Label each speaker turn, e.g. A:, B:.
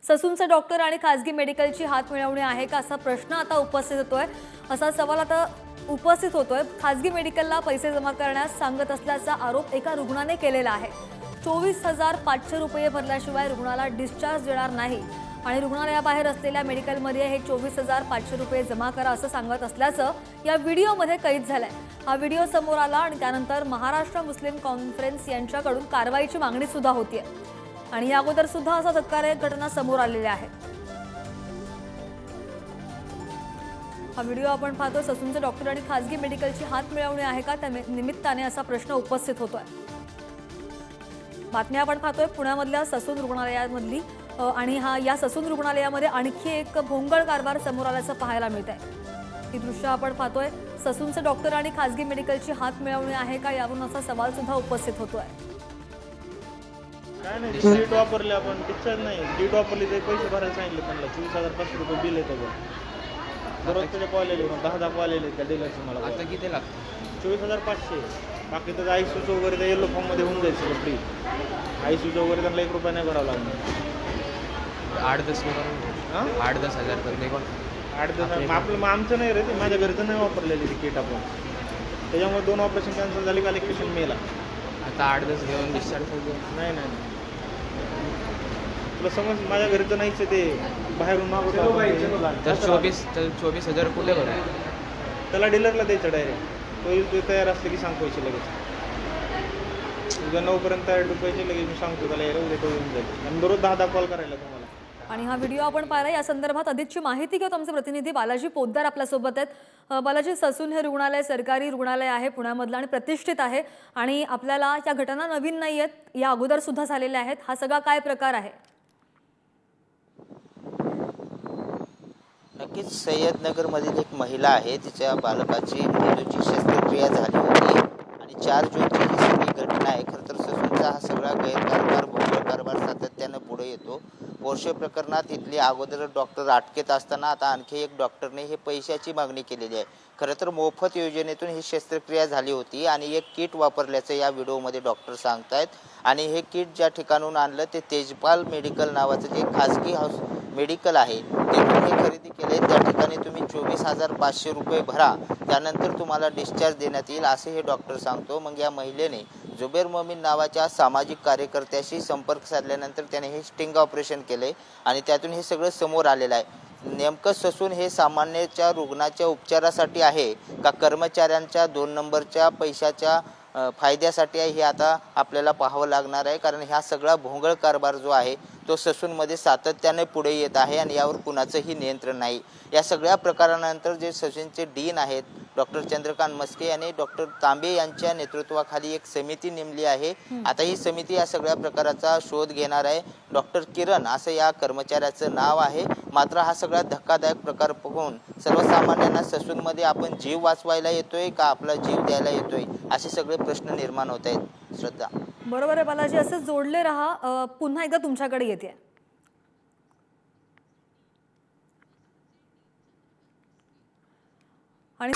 A: ससूनचे डॉक्टर आणि खासगी मेडिकलची हात मिळवणी आहे का असा प्रश्न आता उपस्थित होतोय। असा सवाल आता उपस्थित होतोय। खासगी मेडिकलला पैसे जमा करण्यास सांगत असल्याचा आरोप एका रुग्णाने केलेला आहे। 24,500 रुपये भरल्याशिवाय रुग्णाला डिस्चार्ज देणार नाही आणि रुग्णालयाबाहेर असलेल्या मेडिकलमध्ये हे 24,500 रुपये जमा करा असं सांगत असल्याचं या व्हिडिओमध्ये कैद झालंय। हा व्हिडिओ समोर आला आणि त्यानंतर महाराष्ट्र मुस्लिम कॉन्फरन्स यांच्याकडून कारवाईची मागणी सुद्धा होतीये आणि या अगोदर सुद्धा अशा धक्कादायक घटना समोर आलेल्या आहेत। हा व्हिडिओ आपण पाहतो। ससूनचे डॉक्टर आणि खासगी मेडिकलची हात मिळवणी आहे का त्या निमित्ताने असा प्रश्न उपस्थित होतोय। बातमी आपण पाहतोय पुण्यामधल्या ससून रुग्णालयामधली आणि या ससून रुग्णालयामध्ये आणखी एक भोंगळ कारभार समोर आल्याचं पाहायला मिळतंय। ही दृश्य आपण पाहतोय। ससूनचे डॉक्टर आणि खासगी मेडिकलची हात मिळवणी आहे का यावरून असा सवाल सुद्धा उपस्थित होतोय।
B: काय नाही डीट वापरले आपण डिस्चार्ज नाही डीट वापरली ते पैसे भरायला सांगितले त्यांना 24,500 रुपये बिल येतं बघ दररोज त्याचे कॉल आले 10 कॉल आले त्या डीलरचे मला
C: आता किती लागतं
B: 24,500 बाकी तर आयसीयूचं वगैरे त्या येलो फॉर्ममध्ये होऊन जाईल सगळं फ्री आयसीयूचं वगैरे त्यांना 1 रुपया नाही भरावं लागणार
C: 8-10 हां 8-10 हजार पण नाही कोण
B: 8-10 आपलं आमचं नाही रे ते माझ्या घरचं नाही वापरलेली ती किट आपण त्याच्यामुळे 2 ऑपरेशन कॅन्सल झाली काल एक पेशंट मेला
C: आता 8-10 घेऊन डिस्चार्ज
B: नाही नाही तुला समज माझ्या घरचं नाहीच ते बाहेरून मागवतो
C: तर 24,000 कुठे भरू
B: त्याला डीलरला द्यायचं डायरेक्ट तो तयार असले की सांग पैसे लगेच उद्या 9 पर्यंत पैसे लगेच मी सांगतो त्याला यायला उद्या तो येऊन जाईल आणि दररोज 10 कॉल करायला तुम्हाला।
A: आणि हा व्हिडिओ आपण पाहिला। या संदर्भात अधिकची माहिती घेऊ आमचे प्रतिनिधी बालाजी पोद्दार आपल्या सोबत आहेत। बालाजी, ससून हे रुग्णालय सरकारी रुग्णालय आहे पुण्यामधलं आणि प्रतिष्ठित आहे आणि आपल्याला या घटना नवीन नाही आहेत, या अगोदर सुद्धा झालेल्या आहेत। हा सगळा काय प्रकार आहे?
D: नक्कीच सय्यदनगरमधील एक महिला आहे, तिच्या बालकाची मेंदूची शस्त्रक्रिया झाली होती आणि 4 जूनची ही सगळी घटना आहे। खरं तर ससूनचा हा सगळा गैरकारभार भोंगळ कारभार सातत्यानं पुढे येतो। पोर्शे प्रकरणात इथले अगोदर डॉक्टर अटकेत असताना आता आणखी एक डॉक्टरने हे पैशाची मागणी केलेली आहे। खरं तर मोफत योजनेतून ही शस्त्रक्रिया झाली होती आणि एक किट वापरल्याचं या व्हिडिओमध्ये डॉक्टर सांगतायत आणि हे किट ज्या ठिकाणून आणलं ते तेजपाल मेडिकल नावाचं जे खाजगी मेडिकल आहे तिथून हे खरेदी केले। त्या ठिकाणी तुम्ही 24,500 रुपये भरा, त्यानंतर तुम्हाला डिस्चार्ज देण्यात येईल असे हे डॉक्टर सांगतो। मग या महिलेने जुबेर मोमीन नावाच्या सामाजिक कार्यकर्त्याशी संपर्क साधल्यानंतर त्याने हे स्टिंग ऑपरेशन केले आणि त्यातून हे सगळं समोर आलेलं आहे। नेमकं ससून हे सामान्यच्या रुग्णाच्या उपचारासाठी आहे का कर्मचाऱ्यांच्या 2 नंबरच्या पैशाच्या फायद्यासाठी आहे हे आता आपल्याला पाहावं लागणार आहे, कारण हा सगळा भोंगळ कारभार जो आहे तो ससूनमध्ये सातत्याने पुढे येत आहे आणि यावर कुणाचंही नियंत्रण नाही। या सगळ्या प्रकारानंतर जे ससूनचे डीन आहेत डॉक्टर चंद्रकांत मस्के यांनी डॉक्टर तांबे यांच्या नेतृत्वाखाली एक समिती नेमली आहे। आता ही समिती या सगळ्या प्रकाराचा शोध घेणार आहे। डॉक्टर किरण असं या कर्मचाऱ्याचं नाव आहे। मात्र हा सगळा धक्कादायक प्रकार पाहून सर्वसामान्यांना ससूनमध्ये आपण जीव वाचवायला येतोय का आपला जीव द्यायला येतोय असे सगळे प्रश्न निर्माण होत आहेत। श्रद्धा,
A: बरोबर आहे बालाजी, असं जोडले रहा। पुन्हा एकदा तुमच्याकडे येते आणि